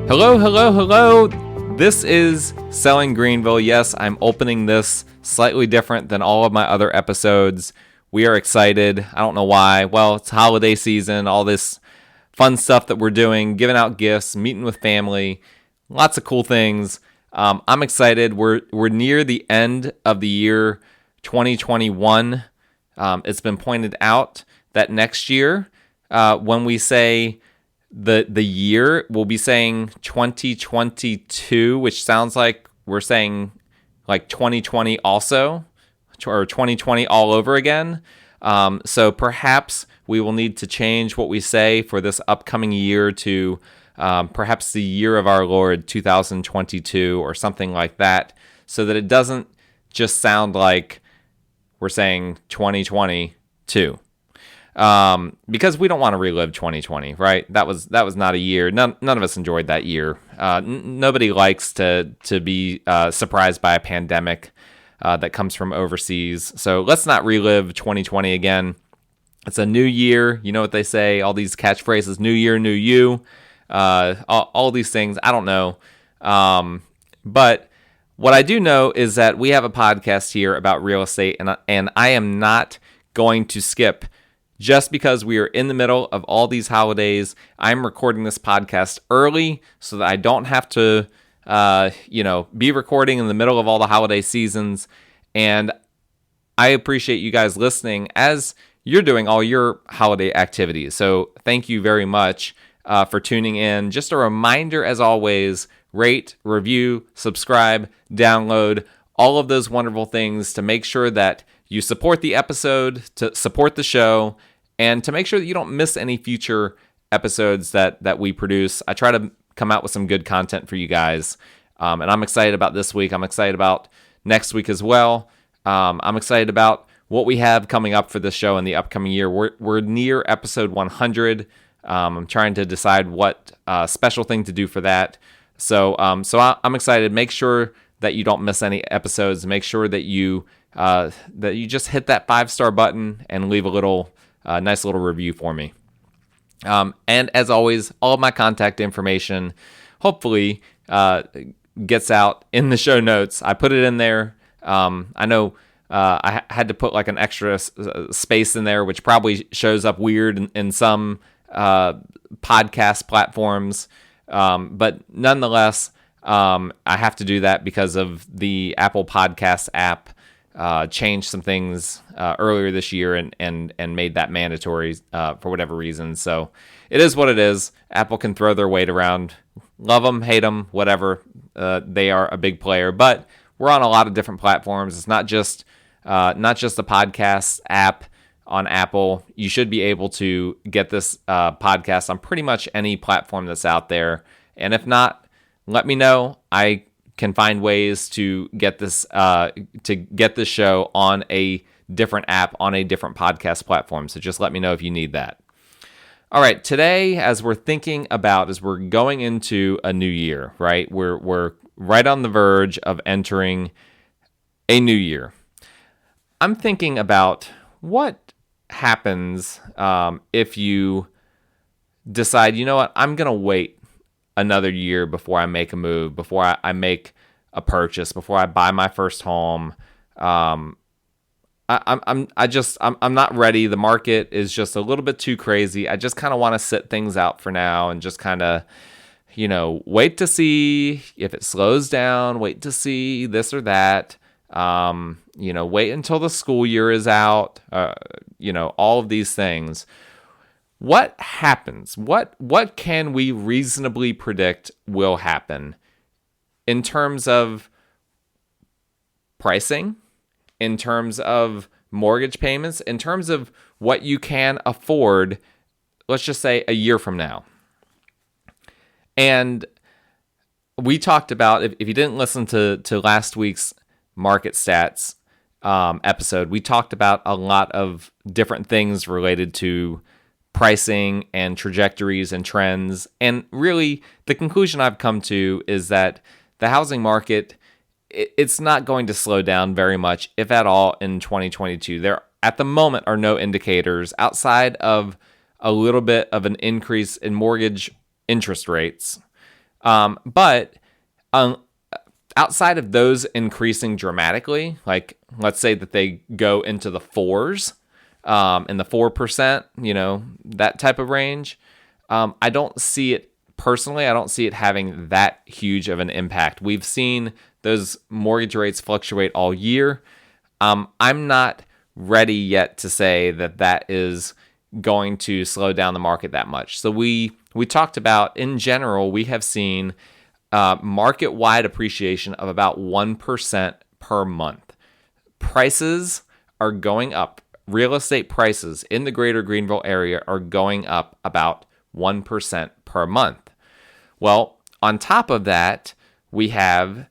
Hello, hello, hello. This is Selling Greenville. Yes, I'm opening this slightly different than all of my other episodes. We are excited. I don't know why. Well, it's holiday season, all this fun stuff that we're doing, giving out gifts, meeting with family, lots of cool things. I'm excited. We're near the end of the year 2021. It's been pointed out that next year, when we say the year, we'll be saying 2022, which sounds like we're saying like 2020 also, or 2020 all over again. So perhaps we will need to change what we say for this upcoming year to perhaps the year of our Lord 2022 or something like that, so that it doesn't just sound like we're saying 2022. Because we don't want to relive 2020, right? That was not a year. None of us enjoyed that year. Nobody likes to be surprised by a pandemic that comes from overseas. So let's not relive 2020 again. It's a new year. You know what they say, all these catchphrases, new year, new you, all these things. I don't know. But what I do know is that we have a podcast here about real estate, and I am not going to skip. Just because we are in the middle of all these holidays, I'm recording this podcast early so that I don't have to, be recording in the middle of all the holiday seasons. And I appreciate you guys listening as you're doing all your holiday activities. So thank you very much for tuning in. Just a reminder, as always, rate, review, subscribe, download, all of those wonderful things to make sure that you support the episode, to support the show, and to make sure that you don't miss any future episodes that we produce. I try to come out with some good content for you guys, and I'm excited about this week. I'm excited about next week as well. I'm excited about what we have coming up for this show in the upcoming year. We're near episode 100. I'm trying to decide what special thing to do for that. So I'm excited. Make sure that you don't miss any episodes. Make sure that you just hit that 5-star button and leave a little nice little review for me. And as always, all of my contact information hopefully gets out in the show notes. I put it in there. I know I had to put like an extra space in there, which probably shows up weird in some podcast platforms. But nonetheless, I have to do that because of the Apple Podcast app changed some things earlier this year and made that mandatory for whatever reason. So it is what it is. Apple can throw their weight around. Love them, hate them, whatever. They are a big player, but we're on a lot of different platforms. It's not just the podcast app on Apple. You should be able to get this podcast on pretty much any platform that's out there. And if not, let me know. I can find ways to get this show on a different app, on a different podcast platform. So just let me know if you need that. All right, today, as we're thinking about, as we're going into a new year, right? We're right on the verge of entering a new year. I'm thinking about what happens if you decide, you know what, I'm going to wait another year before I make a move, before I make a purchase, before I buy my first home. I'm not ready. The market is just a little bit too crazy. I just kind of want to sit things out for now and just kind of, wait to see if it slows down, wait to see this or that. Wait until the school year is out, all of these things. What happens? What can we reasonably predict will happen in terms of pricing, in terms of mortgage payments, in terms of what you can afford, let's just say a year from now? And we talked about, if you didn't listen to last week's market stats episode, we talked about a lot of different things related to pricing and trajectories and trends. And really, the conclusion I've come to is that the housing market, it's not going to slow down very much, if at all, in 2022. There, at the moment, are no indicators outside of a little bit of an increase in mortgage interest rates But um, outside of those increasing dramatically, like let's say that they go into the fours, in the 4%, that type of range, I don't see it personally. I don't see it having that huge of an impact. We've seen those mortgage rates fluctuate all year. I'm not ready yet to say that is going to slow down the market that much. So we talked about, in general, we have seen market-wide appreciation of about 1% per month. Prices are going up. Real estate prices in the greater Greenville area are going up about 1% per month. Well, on top of that, we have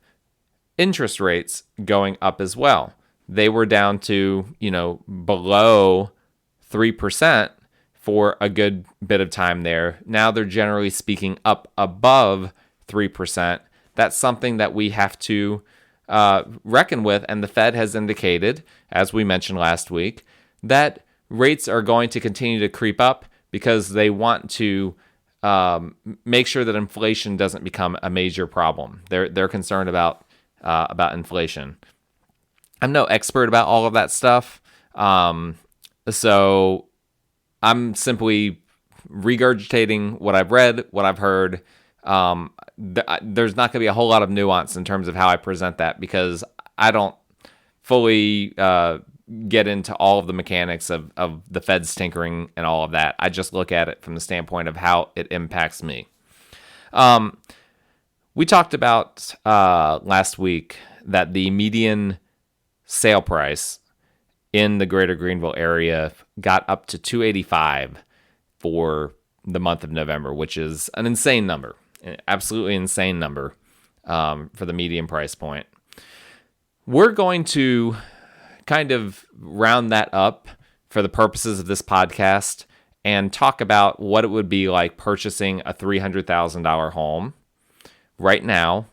interest rates going up as well. They were down to, below 3% for a good bit of time there. Now they're generally speaking up above 3%. That's something that we have to reckon with, and the Fed has indicated, as we mentioned last week, that rates are going to continue to creep up because they want to make sure that inflation doesn't become a major problem. They're concerned about inflation. I'm no expert about all of that stuff, so I'm simply regurgitating what I've read, what I've heard. There's not going to be a whole lot of nuance in terms of how I present that because I don't fully get into all of the mechanics of the Fed's tinkering and all of that. I just look at it from the standpoint of how it impacts me. We talked about last week that the median sale price in the greater Greenville area got up to $285 for the month of November, which is an insane number, an absolutely insane number for the median price point. We're going to kind of round that up for the purposes of this podcast and talk about what it would be like purchasing a $300,000 home right now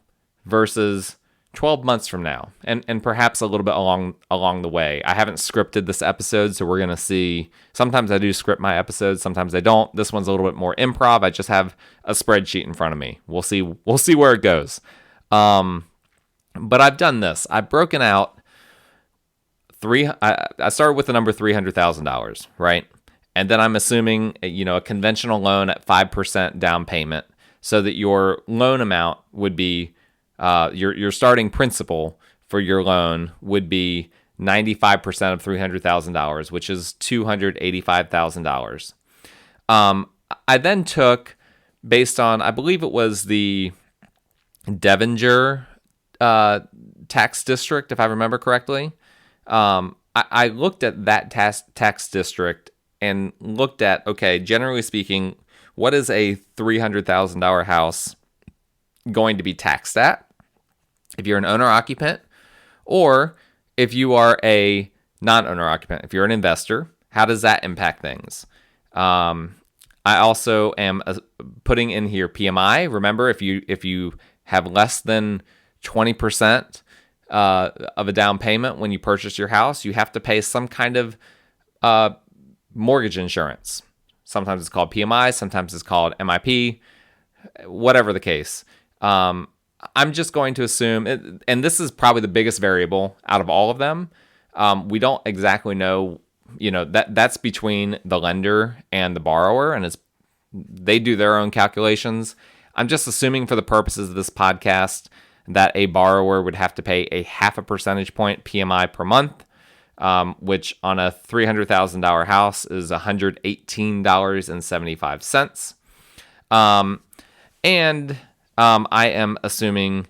versus 12 months from now, and perhaps a little bit along the way. I haven't scripted this episode, so we're going to see. Sometimes I do script my episodes, sometimes I don't. This one's a little bit more improv. I just have a spreadsheet in front of me. We'll see where it goes. But I've done this. I've broken out I started with the number $300,000, right? And then I'm assuming, a conventional loan at 5% down payment so that your loan amount would be your starting principal for your loan would be 95% of $300,000, which is $285,000. I then took, based on, I believe it was the Devenger tax district, if I remember correctly. I looked at that tax district and looked at, okay, generally speaking, what is a $300,000 house going to be taxed at if you're an owner-occupant, or if you are a non-owner-occupant, if you're an investor, how does that impact things? I also am putting in here PMI. Remember, if you have less than 20% of a down payment when you purchase your house, you have to pay some kind of mortgage insurance. Sometimes it's called PMI, sometimes it's called MIP, whatever the case. I'm just going to assume, and this is probably the biggest variable out of all of them. We don't exactly know, that's between the lender and the borrower, and they do their own calculations. I'm just assuming for the purposes of this podcast that a borrower would have to pay a 0.5 percentage point PMI per month, which on a $300,000 house is $118.75. And I am assuming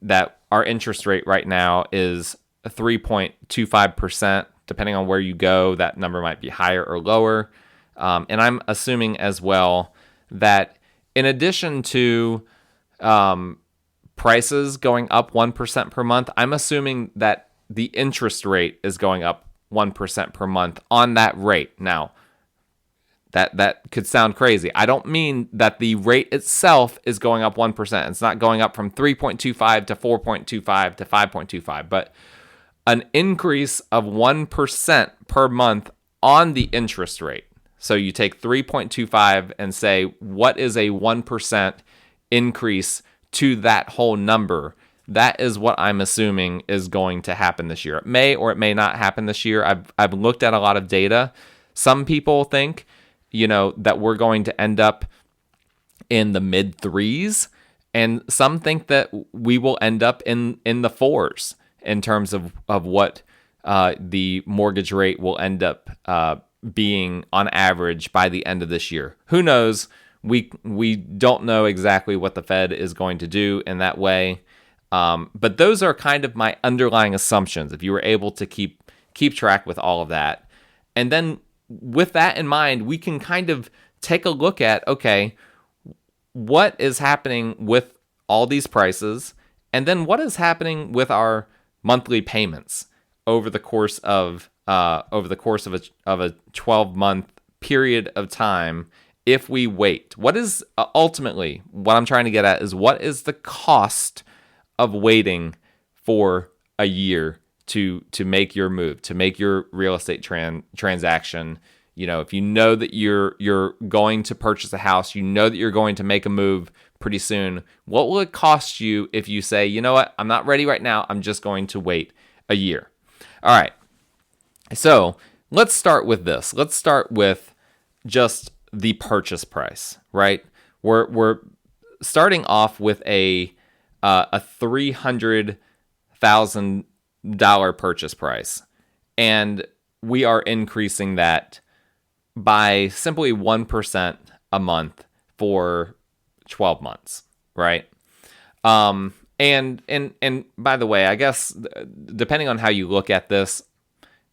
that our interest rate right now is 3.25%. Depending on where you go, that number might be higher or lower. And I'm assuming as well that in addition to prices going up 1% per month, I'm assuming that the interest rate is going up 1% per month on that rate. Now, that could sound crazy. I don't mean that the rate itself is going up 1%. It's not going up from 3.25 to 4.25 to 5.25, but an increase of 1% per month on the interest rate. So you take 3.25 and say, what is a 1% increase to that whole number. That is what I'm assuming is going to happen this year. It may or it may not happen this year. I've looked at a lot of data. Some people think, that we're going to end up in the mid threes, and some think that we will end up in the fours in terms of what the mortgage rate will end up being on average by the end of this year. Who knows? We don't know exactly what the Fed is going to do in that way. But those are kind of my underlying assumptions, if you were able to keep track with all of that. And then with that in mind, we can kind of take a look at, okay, what is happening with all these prices, and then what is happening with our monthly payments over the course of a 12-month period of time if we wait. What is ultimately what I'm trying to get at is, what is the cost of waiting for a year to make your move, to make your real estate transaction? If you know that you're going to purchase a house, you know that you're going to make a move pretty soon, what will it cost you if you say, you know what, I'm not ready right now, I'm just going to wait a year? All right. So let's start with this. Let's start with just the purchase price, right? We're starting off with a $300,000 purchase price, and we are increasing that by simply 1% a month for 12 months, right? And by the way, I guess depending on how you look at this,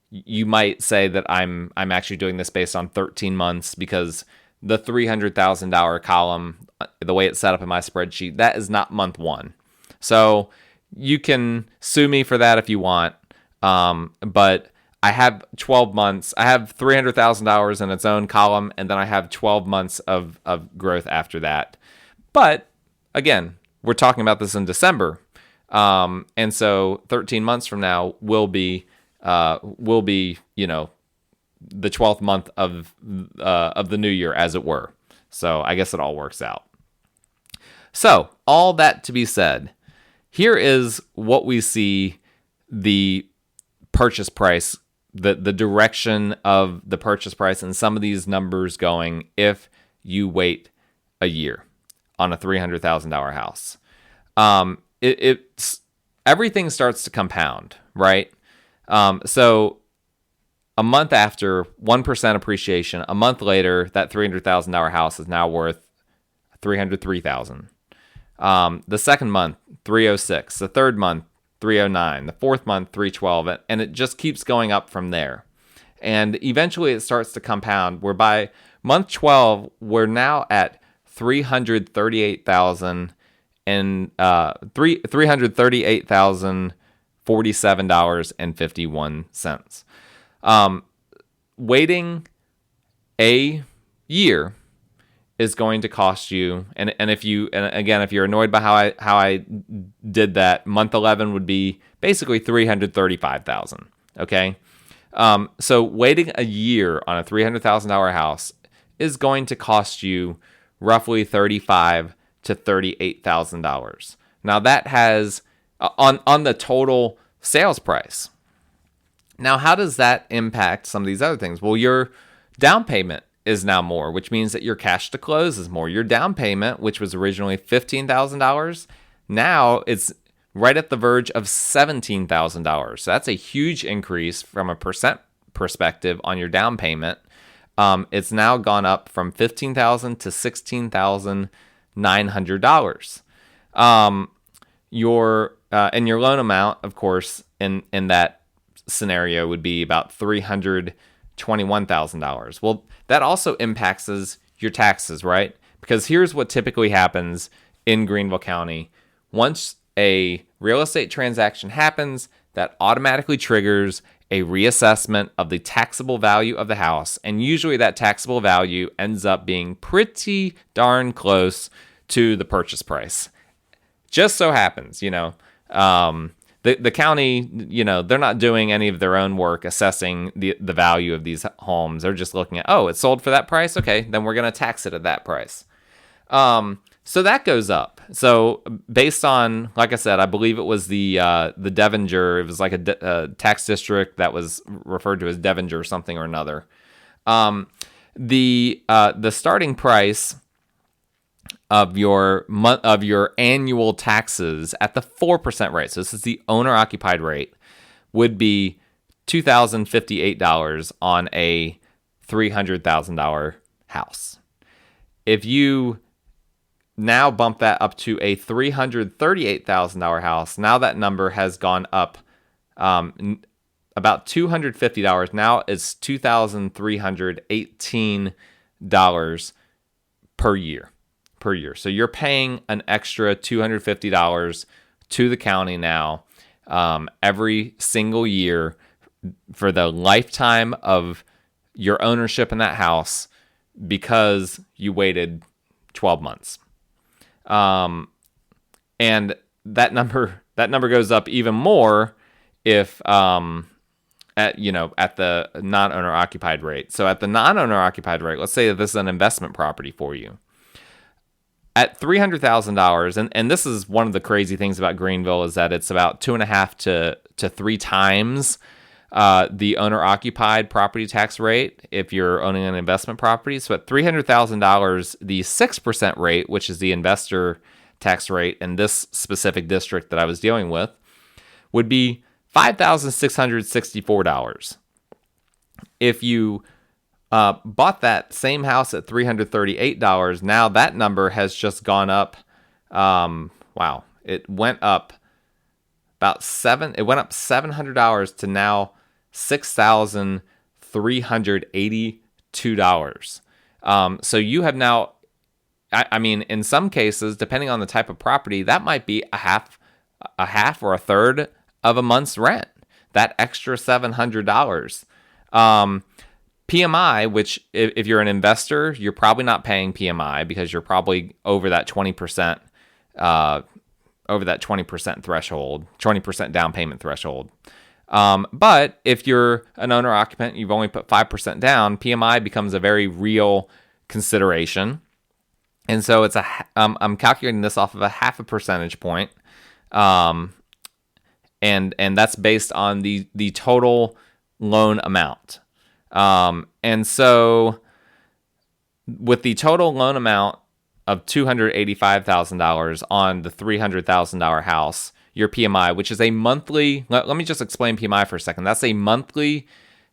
you might say that I'm actually doing this based on 13 months, because the $300,000 column, the way it's set up in my spreadsheet, that is not month one. So you can sue me for that if you want, but I have 12 months. I have $300,000 in its own column, and then I have 12 months of growth after that. But again, we're talking about this in December, and so 13 months from now will be the 12th month of the new year, as it were. So I guess it all works out. So all that to be said, here is what we see the purchase price, the direction of the purchase price and some of these numbers going if you wait a year on a $300,000 house. It's everything starts to compound, right? So a month after 1% appreciation, a month later, that $300,000 house is now worth $303,000. The second month, $306,000. The third month, $309,000. The fourth month, $312,000, and it just keeps going up from there. And eventually, it starts to compound. Where by month 12, we're now at $338,000 and $338,047.51. Waiting a year is going to cost you, and if you're annoyed by how I did that, month 11 would be basically $335,000. Okay, so waiting a year on a $300,000 house is going to cost you roughly $35,000 to $38,000. Now that has on the total sales price. Now, how does that impact some of these other things? Well, your down payment is now more, which means that your cash to close is more. Your down payment, which was originally $15,000, now it's right at the verge of $17,000. So that's a huge increase from a percent perspective on your down payment. It's now gone up from $15,000 to $16,900. Your loan amount, of course, in that scenario would be about $321,000. Well, that also impacts your taxes, right? Because here's what typically happens in Greenville County. Once a real estate transaction happens, that automatically triggers a reassessment of the taxable value of the house. And usually that taxable value ends up being pretty darn close to the purchase price. Just so happens, the county, they're not doing any of their own work assessing the value of these homes. They're just looking at, it's sold for that price. Okay, then we're going to tax it at that price. So that goes up. So based on, like I said, I believe it was the Devenger. It was like a tax district that was referred to as Devenger or something or another. The starting price of your annual taxes at the 4% rate, so this is the owner occupied rate, would be $2,058 on a $300,000 house. If you now bump that up to a $338,000 house, now that number has gone up about $250. Now it's $2,318 per year. So you're paying an extra $250 to the county now every single year for the lifetime of your ownership in that house because you waited 12 months. And that number goes up even more if at the non-owner occupied rate. So at the non-owner occupied rate, let's say that this is an investment property for you. At $300,000, and this is one of the crazy things about Greenville, is that it's about 2.5 to 3 times the owner-occupied property tax rate if you're owning an investment property. So at $300,000, the 6% rate, which is the investor tax rate in this specific district that I was dealing with, would be $5,664. If you bought that same house at $338, now that number has just gone up. It went up $700 to now $6,382. So you have now, I mean, in some cases, depending on the type of property, that might be a half or a third of a month's rent. That extra $700. PMI, which if you're an investor, you're probably not paying PMI because you're probably over that 20%, threshold, 20% down payment threshold. But if you're an owner occupant, you've only put 5% down, PMI becomes a very real consideration. And so it's I'm calculating this off of a 0.5 percentage point. And that's based on the total loan amount. And so with the total loan amount of $285,000 on the $300,000 house, your PMI, which is a monthly, let me just explain PMI for a second. That's a monthly,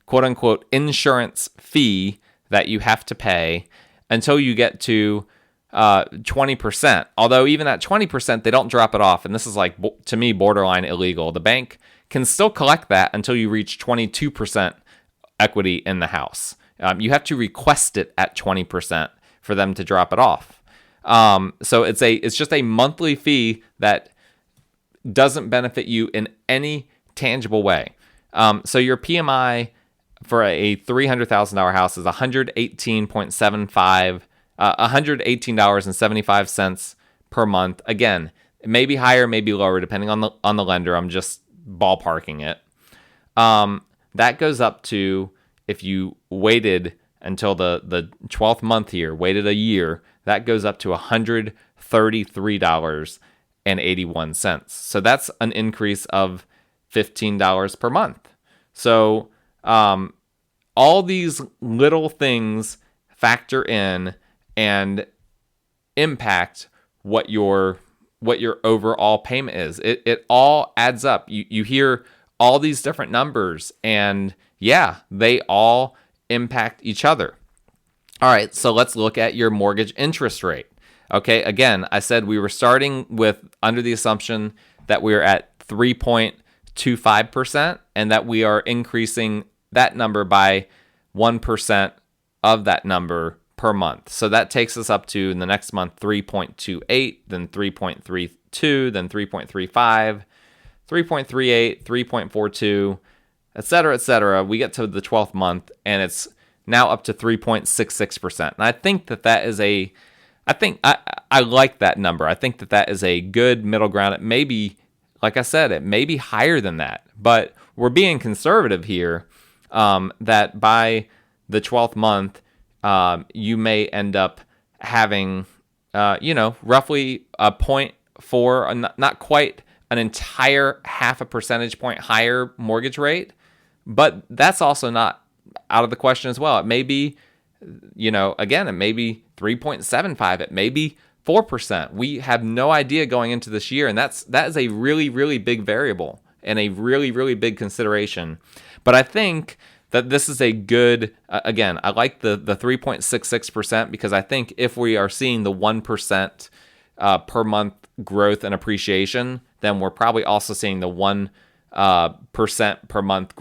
quote unquote, insurance fee that you have to pay until you get to 20%. Although even at 20%, they don't drop it off. And this is like, to me, borderline illegal. The bank can still collect that until you reach 22% equity in the house. You have to request it at 20% for them to drop it off. So it's just a monthly fee that doesn't benefit you in any tangible way. So your PMI for a $300,000 house is $118.75 per month. Again, it may be higher, maybe lower, depending on the lender. I'm just ballparking it. That goes up to, if you waited until the 12th month here, waited a year, that goes up to $133.81. So that's an increase of $15 per month. So all these little things factor in and impact what your overall payment is. It all adds up. You hear all these different numbers, and yeah, they all impact each other. All right, so let's look at your mortgage interest rate. Okay, again, I said we were starting with under the assumption that we're at 3.25% and that we are increasing that number by 1% of that number per month. So that takes us up to, in the next month, 3.28, then 3.32, then 3.35, 3.38, 3.42, et cetera, we get to the 12th month, and it's now up to 3.66%. And I think that is I like that number. I think that is a good middle ground. It may be, like I said, it may be higher than that, but we're being conservative here, that by the 12th month, you may end up having roughly a 0.4, not quite an entire half a percentage point higher mortgage rate, but that's also not out of the question as well. It may be, again, it may be 3.75, it may be 4%. We have no idea going into this year, and that is a really, really big variable and a really, really big consideration. But I think that this is a good, again, I like the 3.66% because I think if we are seeing the 1% per month growth and appreciation, then we're probably also seeing the 1% per month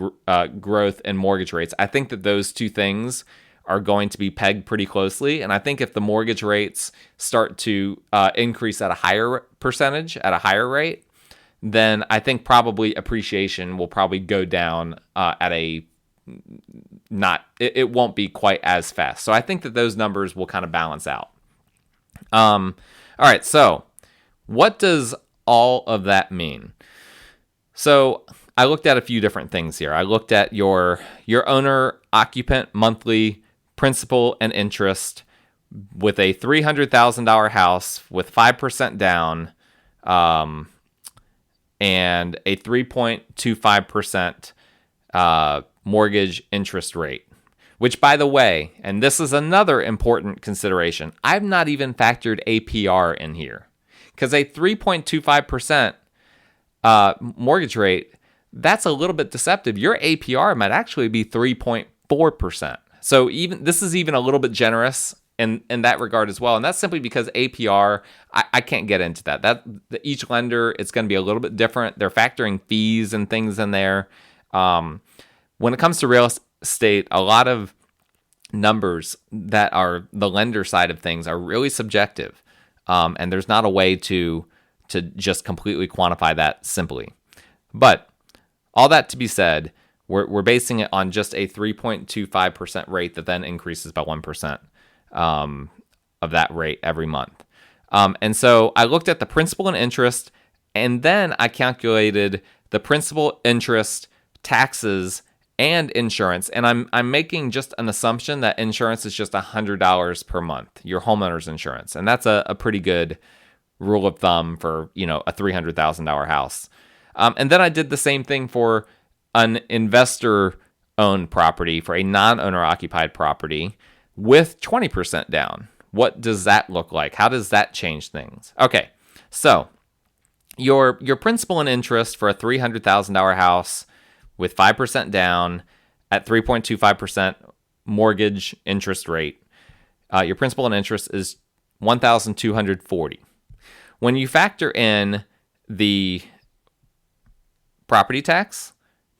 growth in mortgage rates. I think that those two things are going to be pegged pretty closely. And I think if the mortgage rates start to increase at a higher percentage, at a higher rate, then I think probably appreciation will probably go down at a it won't be quite as fast. So I think that those numbers will kind of balance out. All right, so what does all of that mean? So I looked at a few different things here. I looked at your owner-occupant monthly principal and interest with a $300,000 house with 5% down and a 3.25% mortgage interest rate, which, by the way, and this is another important consideration, I've not even factored APR in here, because a 3.25% mortgage rate, that's a little bit deceptive. Your APR might actually be 3.4%. So this is even a little bit generous in that regard as well. And that's simply because APR, I can't get into that. Each lender, it's going to be a little bit different. They're factoring fees and things in there. When it comes to real estate, a lot of numbers that are the lender side of things are really subjective. And there's not a way to just completely quantify that simply. But all that to be said, we're basing it on just a 3.25% rate that then increases by 1% of that rate every month. And so I looked at the principal and interest, and then I calculated the principal, interest, taxes, and insurance. And I'm making just an assumption that insurance is just $100 per month, your homeowner's insurance. And that's a pretty good rule of thumb for, a $300,000 house. And then I did the same thing for an investor-owned property, for a non-owner occupied property with 20% down. What does that look like? How does that change things? Okay, so your principal and interest for a $300,000 house with 5% down at 3.25% mortgage interest rate, your principal and interest is $1,240. When you factor in the property tax,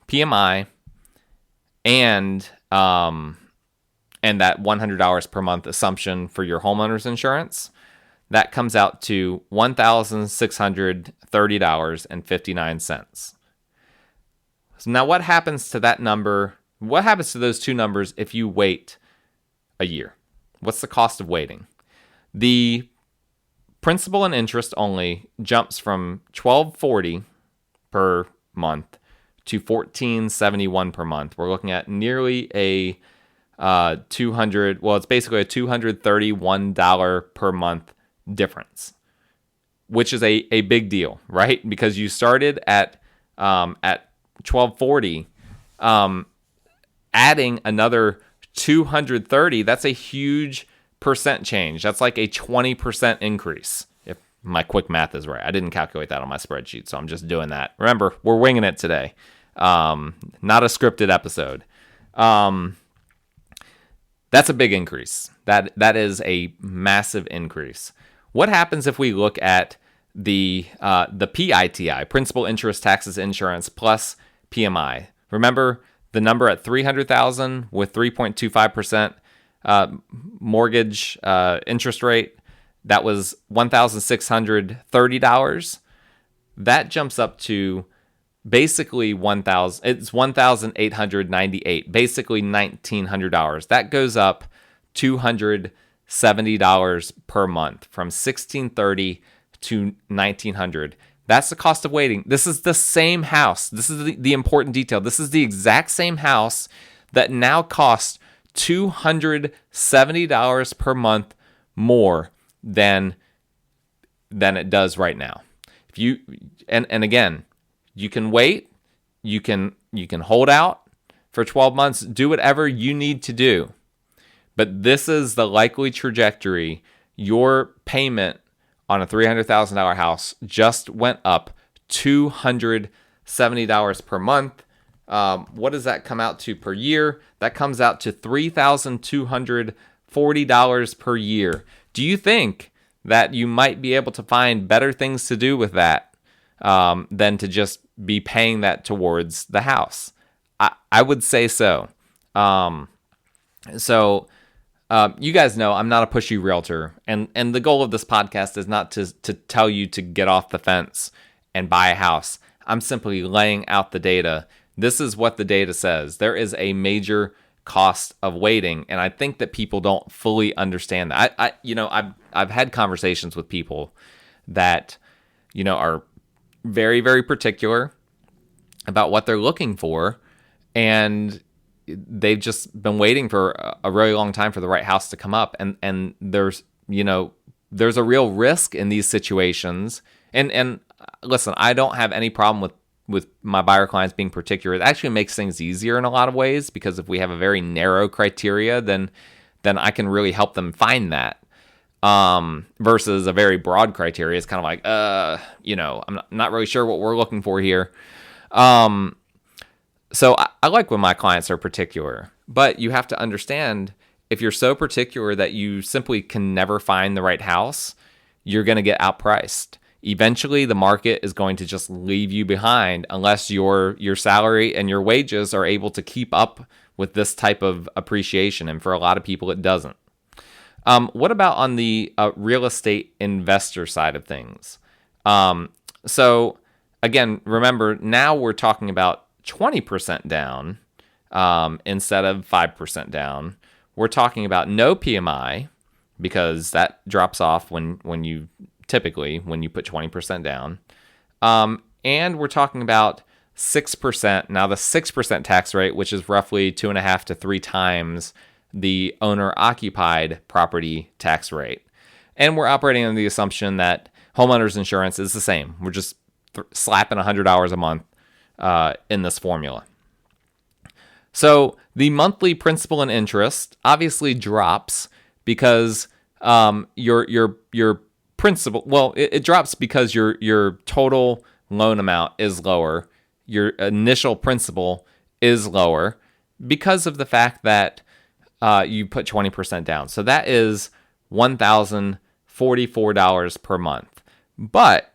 PMI, and that $100 per month assumption for your homeowner's insurance, that comes out to $1,630.59. So now what happens to that number? What happens to those two numbers if you wait a year? What's the cost of waiting? The principal and interest only jumps from $1,240 per month to $1,471 per month. We're looking at nearly a it's basically a $231 per month difference, which is a big deal, right? Because you started at $1,240, adding another $230, that's a huge percent change. That's like a 20% increase, if my quick math is right. I didn't calculate that on my spreadsheet, so I'm just doing that. Remember, we're winging it today. Not a scripted episode. That's a big increase. That is a massive increase. What happens if we look at the PITI, principal, interest, taxes, insurance, plus PMI? Remember the number at $300,000 with 3.25% mortgage interest rate? That was $1,630. That jumps up to basically $1,000. It's $1,898, basically $1,900. That goes up $270 per month from $1,630 to $1,900. That's the cost of waiting. This is the same house. This is the important detail. This is the exact same house that now costs $270 per month more than it does right now. If you and again, you can wait, you can hold out for 12 months, do whatever you need to do. But this is the likely trajectory. Your payment on a $300,000 house just went up $270 per month. What does that come out to per year? That comes out to $3,240 per year. Do you think that you might be able to find better things to do with that than to just be paying that towards the house? I would say so. You guys know I'm not a pushy realtor, and the goal of this podcast is not to tell you to get off the fence and buy a house. I'm simply laying out the data. This is what the data says. There is a major cost of waiting, and I think that people don't fully understand that. I've had conversations with people that, are very, very particular about what they're looking for, and they've just been waiting for a really long time for the right house to come up. And there's a real risk in these situations. And listen, I don't have any problem with my buyer clients being particular. It actually makes things easier in a lot of ways, because if we have a very narrow criteria, then I can really help them find that. Versus a very broad criteria. It's kind of like, I'm not really sure what we're looking for here. So I like when my clients are particular, but you have to understand, if you're so particular that you simply can never find the right house, you're going to get outpriced. Eventually, the market is going to just leave you behind unless your salary and your wages are able to keep up with this type of appreciation. And for a lot of people, it doesn't. What about on the real estate investor side of things? So again, remember, now we're talking about 20% down instead of 5% down. We're talking about no PMI, because that drops off when you put 20% down. And we're talking about 6%. Now the 6% tax rate, which is roughly 2.5 to 3 times the owner-occupied property tax rate. And we're operating on the assumption that homeowners insurance is the same. We're just slapping $100 a month in this formula. So the monthly principal and interest obviously drops because your principal, well, it drops because your total loan amount is lower. Your initial principal is lower because of the fact that you put 20% down. So that is $1,044 per month. But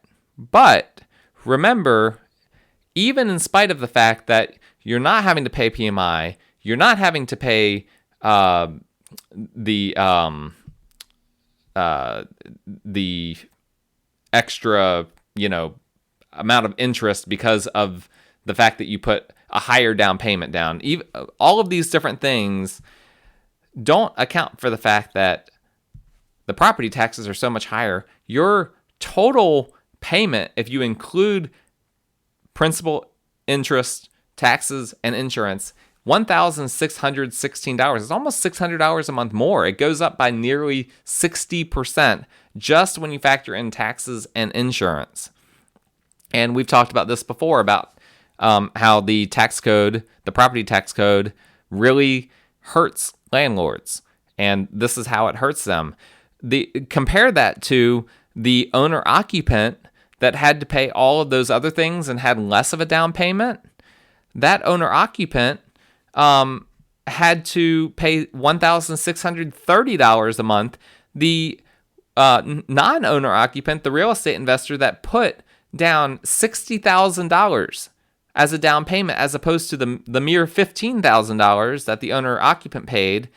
remember, even in spite of the fact that you're not having to pay PMI, you're not having to pay the extra, amount of interest because of the fact that you put a higher down payment down. Even all of these different things don't account for the fact that the property taxes are so much higher. Your total payment, if you include principal, interest, taxes, and insurance, $1,616. It's almost $600 a month more. It goes up by nearly 60% just when you factor in taxes and insurance. And we've talked about this before, about how the tax code, the property tax code, really hurts landlords. And this is how it hurts them. Compare that to the owner-occupant that had to pay all of those other things and had less of a down payment. That owner-occupant had to pay $1,630 a month. The non-owner-occupant, the real estate investor that put down $60,000 as a down payment, as opposed to the mere $15,000 that the owner-occupant paid,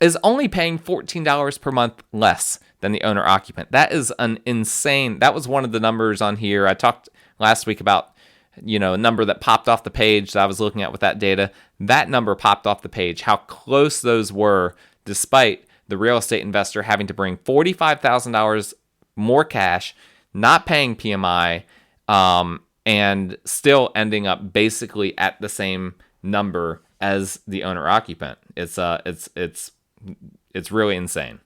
is only paying $14 per month less than the owner-occupant. That is an insane. That was one of the numbers on here. I talked last week about, a number that popped off the page that I was looking at with that data. That number popped off the page, how close those were, despite the real estate investor having to bring $45,000 more cash, not paying PMI, and still ending up basically at the same number as the owner-occupant. It's really insane.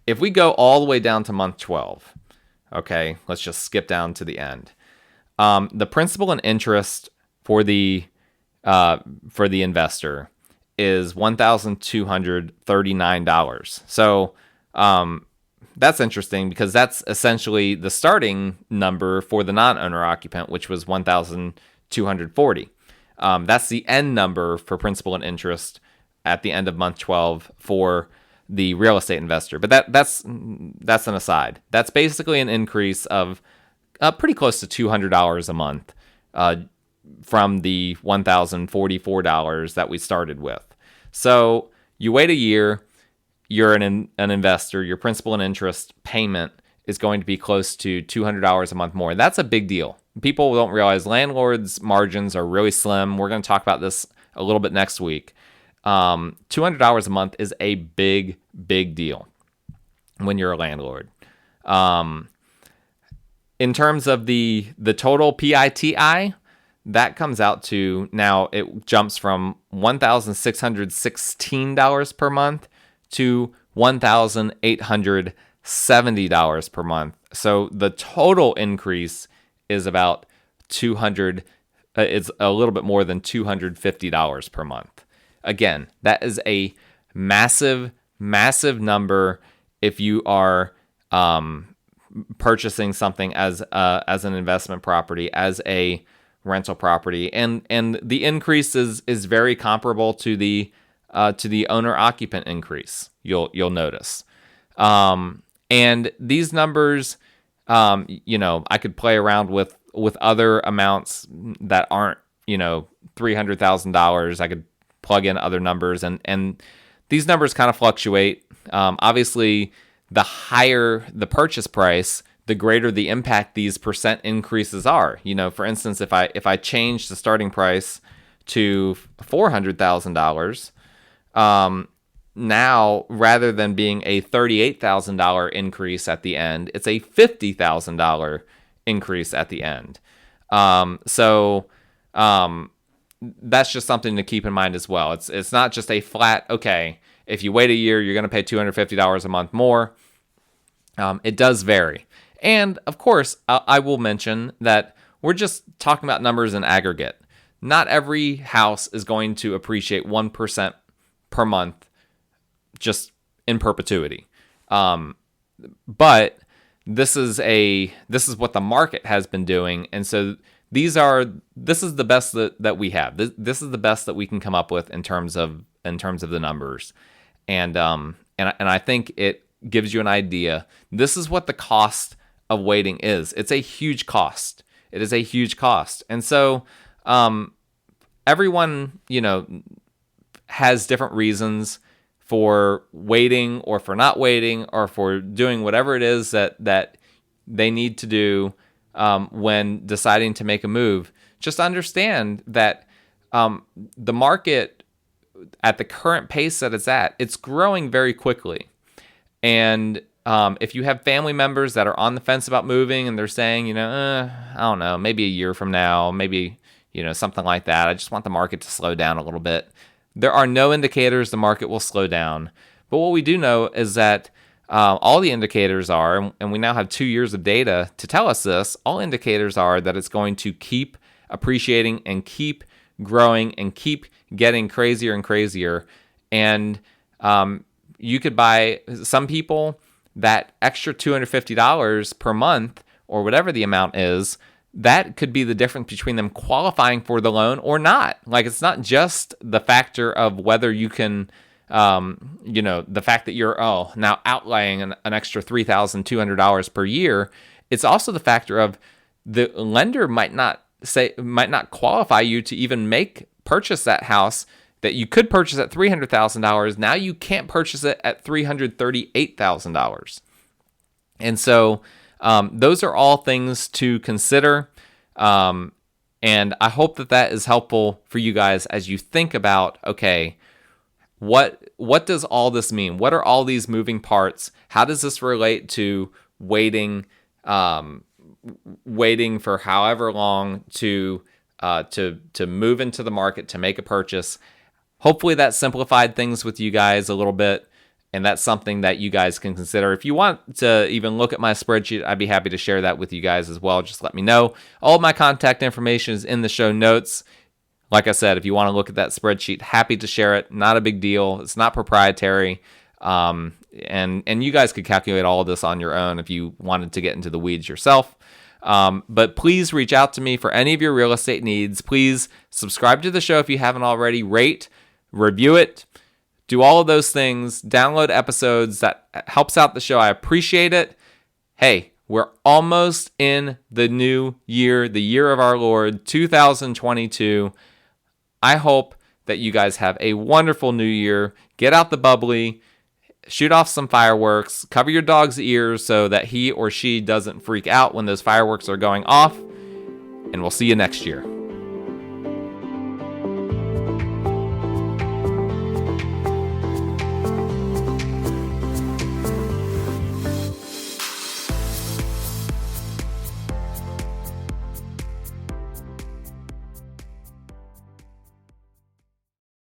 If we go all the way down to month 12, okay, let's just skip down to the end. The principal and interest for the investor is $1,239. So that's interesting because that's essentially the starting number for the non-owner occupant, which was $1,240. That's the end number for principal and interest at the end of month 12 for the real estate investor. But that's an aside. That's basically an increase of pretty close to $200 a month from the $1,044 that we started with. So you wait a year, you're an investor, your principal and interest payment is going to be close to $200 a month more. That's a big deal. People don't realize landlords' margins are really slim. We're going to talk about this a little bit next week. $200 a month is a big, big deal when you're a landlord. In terms of the total PITI, that comes out to, now it jumps from $1,616 per month to $1,870 per month. So the total increase is about it's a little bit more than $250 per month. Again, that is a massive, massive number if you are purchasing something as an investment property, as a rental property, and the increase is very comparable to the owner occupant increase. You'll notice, and these numbers, I could play around with other amounts that aren't $300,000. I could plug in other numbers, and these numbers kind of fluctuate. Obviously, the higher the purchase price, the greater the impact these percent increases are. For instance, if I change the starting price to $400,000, now rather than being a $38,000 increase at the end, it's a $50,000 increase at the end. So that's just something to keep in mind as well. It's not just a flat, okay, if you wait a year, you're going to pay $250 a month more. It does vary. And of course, I will mention that we're just talking about numbers in aggregate. Not every house is going to appreciate 1% per month just in perpetuity. But this is what the market has been doing. And so this is the best that we have. This is the best that we can come up with in terms of the numbers. And I think it gives you an idea. This is what the cost of waiting is. It's a huge cost. It is a huge cost. And so everyone, has different reasons for waiting or for not waiting or for doing whatever it is that they need to do when deciding to make a move. Just understand that the market at the current pace that it's at, it's growing very quickly. And if you have family members that are on the fence about moving and they're saying, I don't know, maybe a year from now, maybe, something like that. I just want the market to slow down a little bit. There are no indicators the market will slow down. But what we do know is that all the indicators are, and we now have 2 years of data to tell us this, all indicators are that it's going to keep appreciating and keep growing and keep getting crazier and crazier. And you could buy, some people, that extra $250 per month or whatever the amount is, that could be the difference between them qualifying for the loan or not. Like, it's not just the factor of whether you can, the fact that you're now outlaying an extra $3,200 per year. It's also the factor of the lender might not qualify you to even purchase that house that you could purchase at $300,000. Now you can't purchase it at $338,000. And so those are all things to consider. And I hope that is helpful for you guys as you think about, okay, what does all this mean? What are all these moving parts? How does this relate to waiting for however long to move into the market, to make a purchase? Hopefully that simplified things with you guys a little bit. And that's something that you guys can consider. If you want to even look at my spreadsheet, I'd be happy to share that with you guys as well. Just let me know. All of my contact information is in the show notes. Like I said, if you want to look at that spreadsheet, happy to share it. Not a big deal. It's not proprietary. And you guys could calculate all of this on your own if you wanted to get into the weeds yourself. But please reach out to me for any of your real estate needs. Please subscribe to the show if you haven't already. Rate, review it, do all of those things. Download episodes. That helps out the show. I appreciate it. Hey, we're almost in the new year, the year of our Lord, 2022. I hope that you guys have a wonderful new year. Get out the bubbly. Shoot off some fireworks, cover your dog's ears so that he or she doesn't freak out when those fireworks are going off, and we'll see you next year.